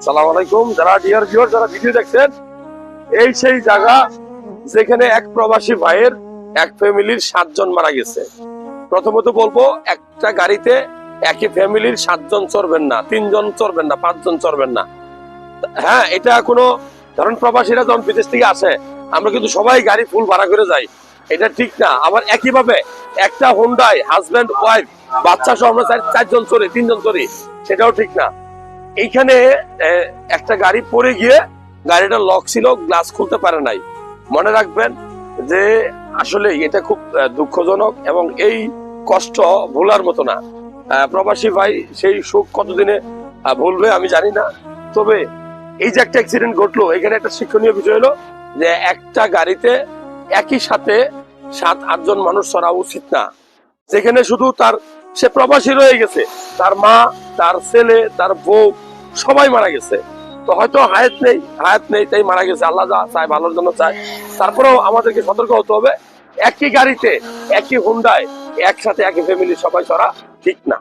সালাম আলাইকুম। যারা ডিয়ার ভিউয়ার যারা ভিডিও দেখছেন, এই সেই জায়গা যেখানে এক প্রবাসী ভাইয়ের এক ফ্যামিলির 7 জন মারা গেছে। প্রথমত বলবো, একটা গাড়িতে একই ফ্যামিলির 7 জন চড়বেন না, 3 জন চড়বেন না, 5 জন চড়বেন না। হ্যাঁ, এটা কোনো ধরেন প্রবাসীরা যখন বিদেশ থেকে আসে, আমরা কিন্তু সবাই গাড়ি ফুল ভাড়া করে যাই, এটা ঠিক না। আবার একইভাবে একটা হোন্ডায় হাজব্যান্ড ওয়াইফ বাচ্চা সহ আমরা 4 জন চড়ি, 3 জন চড়ি, সেটাও ঠিক না। এইখানে একটা গাড়ি পড়ে গিয়ে গাড়িটা লক ছিল, গ্লাস খুলতে পারে নাই। মনে রাখবেন যে আসলে এটা খুব দুঃখজনক এবং এই কষ্ট ভোলার মতো না। প্রবাসী ভাই সেই সুখ কতদিনে ভুলবে আমি জানি না। তবে এই যে একটা অ্যাক্সিডেন্ট ঘটলো, এখানে একটা শিক্ষণীয় বিষয় হলো যে একটা গাড়িতে একই সাথে 7-8 জন মানুষ চড়া উচিত না। যেখানে শুধু সে প্রবাসী রয়ে গেছে, তার মা, তার ছেলে, তার বউ সবাই মারা গেছে। তো হয়তো হায়াত নেই তাই মারা গেছে, আল্লাহ যা চায় ভালোর জন্য চায়। তারপরেও আমাদেরকে সতর্ক হতে হবে, একই গাড়িতে একই হুন্ডায় একসাথে একই ফ্যামিলি সবাই চড়া ঠিক না।